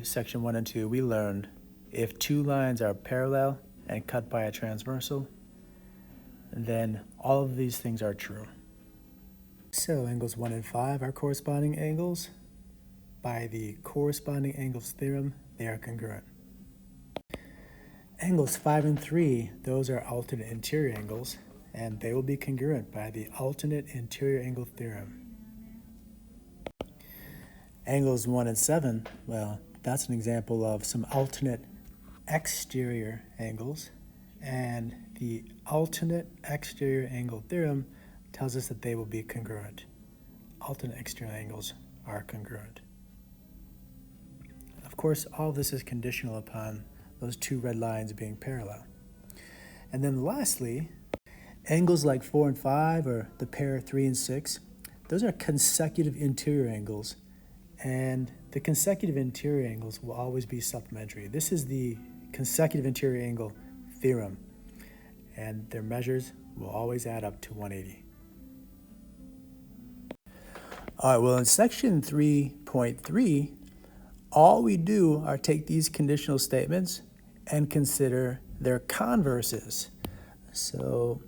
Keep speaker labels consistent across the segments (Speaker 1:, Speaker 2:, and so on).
Speaker 1: Section 1 and 2, we learned if two lines are parallel and cut by a transversal, then all of these things are true. So angles 1 and 5 are corresponding angles. By the corresponding angles theorem, they are congruent. Angles 5 and 3, those are alternate interior angles, and they will be congruent by the alternate interior angle theorem. Angles 1 and 7, well, that's an example of some alternate exterior angles, and the alternate exterior angle theorem tells us that they will be congruent. Alternate exterior angles are congruent. Of course, all this is conditional upon those two red lines being parallel. And then lastly, angles like 4 and 5 or the pair 3 and 6, those are consecutive interior angles, and the consecutive interior angles will always be supplementary. This is the consecutive interior angle theorem, and their measures will always add up to 180. All right, well, in section 3.3, all we do are take these conditional statements and consider their converses. So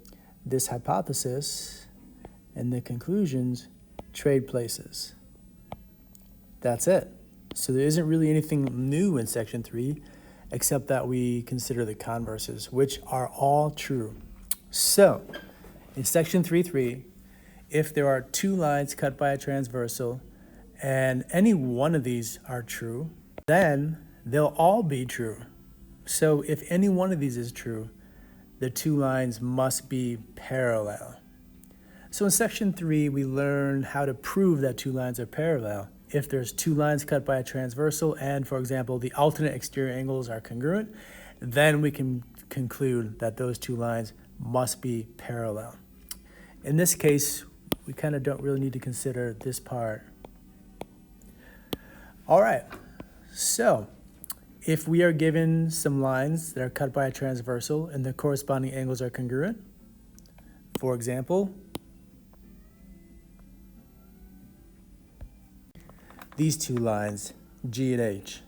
Speaker 1: this hypothesis and the conclusions trade places. That's it. So there isn't really anything new in section 3 except that we consider the converses, which are all true. So in section 3.3, if there are two lines cut by a transversal and any one of these are true, then they'll all be true. So if any one of these is true, the two lines must be parallel. So in section 3, we learned how to prove that two lines are parallel. If there's two lines cut by a transversal and, for example, the alternate exterior angles are congruent, then we can conclude that those two lines must be parallel. In this case, we kind of don't really need to consider this part. All right, so if we are given some lines that are cut by a transversal and the corresponding angles are congruent, for example, these two lines, G and H,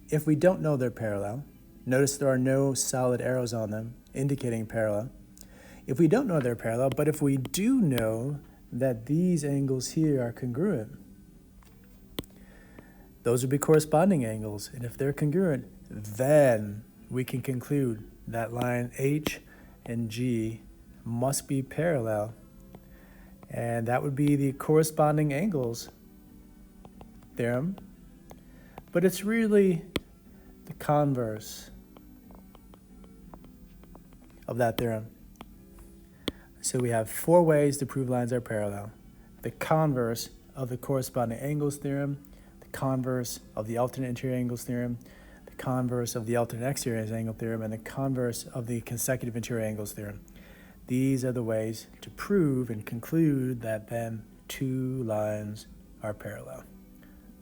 Speaker 1: if we don't know they're parallel, notice there are no solid arrows on them indicating parallel. If we don't know they're parallel, but if we do know that these angles here are congruent, those would be corresponding angles, and if they're congruent, then we can conclude that line H and G must be parallel, and that would be the corresponding angles theorem, but it's really the converse of that theorem. So we have four ways to prove lines are parallel: the converse of the corresponding angles theorem, the converse of the alternate interior angles theorem, the converse of the alternate exterior angle theorem, and the converse of the consecutive interior angles theorem. These are the ways to prove and conclude that then two lines are parallel.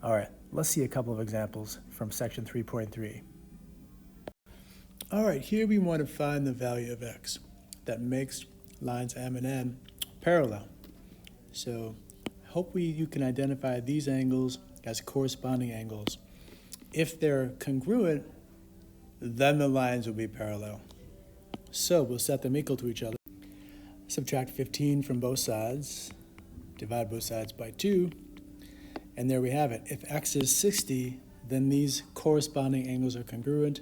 Speaker 1: All right, let's see a couple of examples from section 3.3. All right, here we want to find the value of x that makes lines M and N parallel. So hope you can identify these angles as corresponding angles. If they're congruent, then the lines will be parallel. So we'll set them equal to each other. Subtract 15 from both sides, divide both sides by 2, and there we have it. If x is 60, then these corresponding angles are congruent,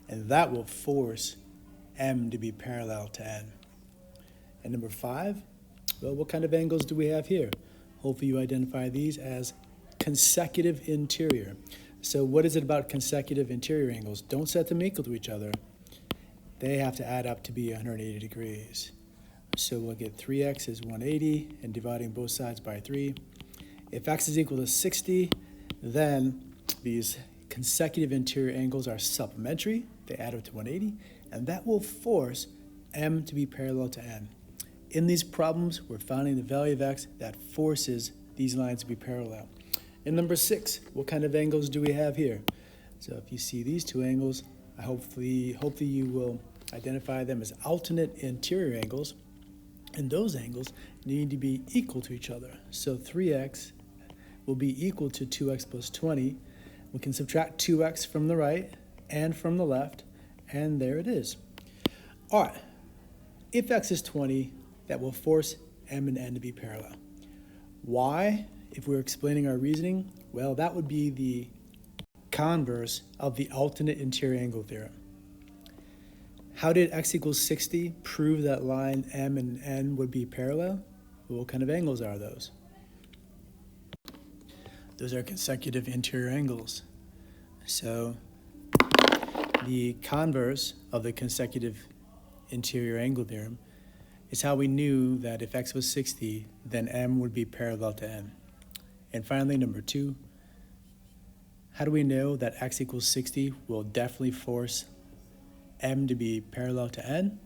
Speaker 1: and that will force M to be parallel to N. And number 5, well, what kind of angles do we have here? Hopefully you identify these as consecutive interior. So what is it about consecutive interior angles? Don't set them equal to each other. They have to add up to be 180 degrees. So we'll get 3x is 180, and dividing both sides by 3. If x is equal to 60, then these consecutive interior angles are supplementary. They add up to 180, and that will force M to be parallel to N. In these problems, we're finding the value of x that forces these lines to be parallel. And number 6, what kind of angles do we have here? So if you see these two angles, hopefully you will identify them as alternate interior angles, and those angles need to be equal to each other. So 3x will be equal to 2x plus 20. We can subtract 2x from the right and from the left, and there it is. All right, if x is 20, that will force m and n to be parallel. Why? If we're explaining our reasoning, well, that would be the converse of the alternate interior angle theorem. How did x equals 60 prove that line m and n would be parallel? Well, what kind of angles are those? Those are consecutive interior angles. So the converse of the consecutive interior angle theorem is how we knew that if x was 60, then m would be parallel to n. And finally, number 2, how do we know that x equals 60 will definitely force m to be parallel to n?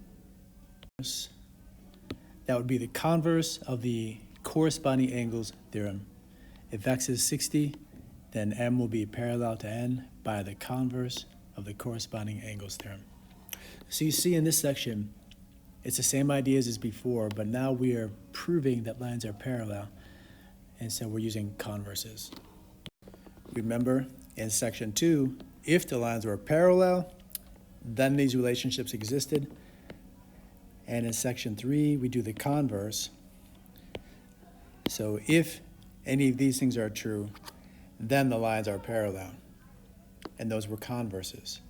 Speaker 1: That would be the converse of the corresponding angles theorem. If x is 60, then m will be parallel to n by the converse of the corresponding angles theorem. So you see in this section, it's the same ideas as before, but now we are proving that lines are parallel, and so we're using converses. Remember, in section 2, if the lines were parallel, then these relationships existed. And in section 3, we do the converse. So if any of these things are true, then the lines are parallel. And those were converses.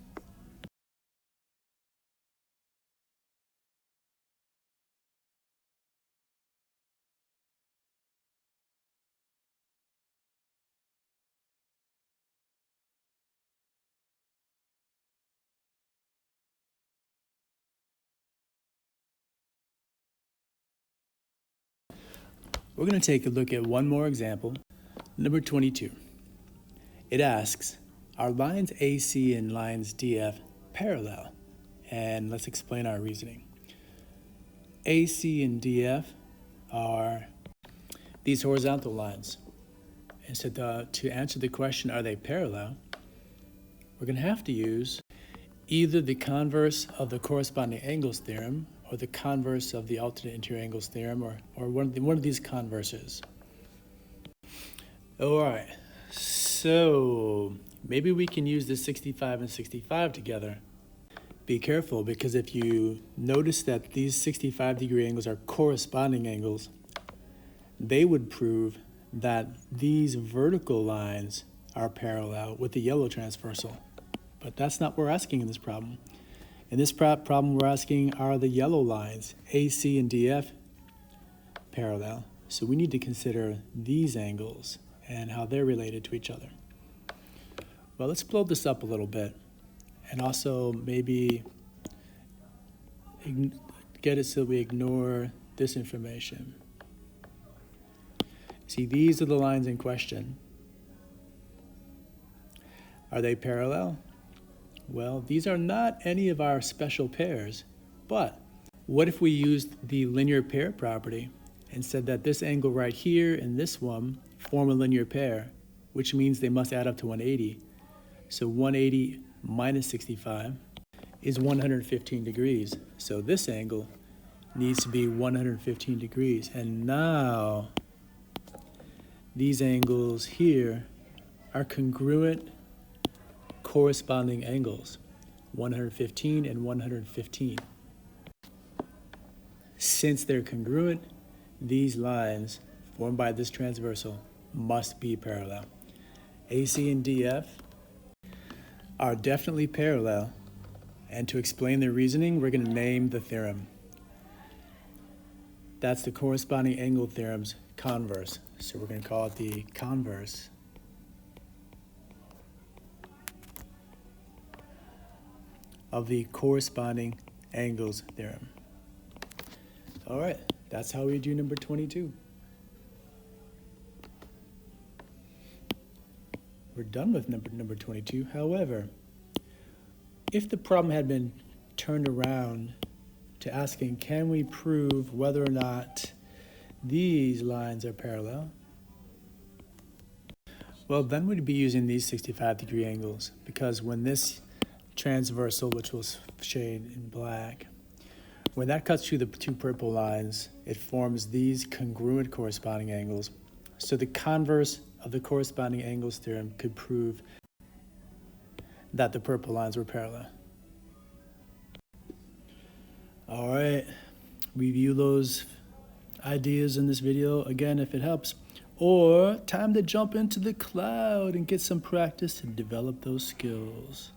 Speaker 1: We're going to take a look at one more example, number 22. It asks, are lines AC and lines DF parallel? And let's explain our reasoning. AC and DF are these horizontal lines. And so to answer the question, are they parallel, we're going to have to use either the converse of the corresponding angles theorem or the converse of the alternate interior angles theorem, or one of these converses. All right, so maybe we can use the 65 and 65 together. Be careful, because if you notice that these 65-degree angles are corresponding angles, they would prove that these vertical lines are parallel with the yellow transversal. But that's not what we're asking in this problem. In this problem, we're asking, are the yellow lines, AC and DF, parallel? So we need to consider these angles and how they're related to each other. Well, let's blow this up a little bit and also maybe get it so we ignore this information. See, these are the lines in question. Are they parallel? Well, these are not any of our special pairs, but what if we used the linear pair property and said that this angle right here and this one form a linear pair, which means they must add up to 180. So 180 minus 65 is 115 degrees. So this angle needs to be 115 degrees. And now these angles here are congruent corresponding angles, 115 and 115. Since they're congruent, these lines formed by this transversal must be parallel. AC and DF are definitely parallel, and to explain their reasoning, we're going to name the theorem. That's the corresponding angle theorem's converse, so we're going to call it the converse of the corresponding angles theorem. All right, that's how we do number 22. We're done with number 22. However, if the problem had been turned around to asking, can we prove whether or not these lines are parallel? Well, then we'd be using these 65-degree angles, because when this transversal, which we'll shade in black, when that cuts through the two purple lines, it forms these congruent corresponding angles. So the converse of the corresponding angles theorem could prove that the purple lines were parallel. All right, review those ideas in this video again if it helps. Or time to jump into the cloud and get some practice and develop those skills.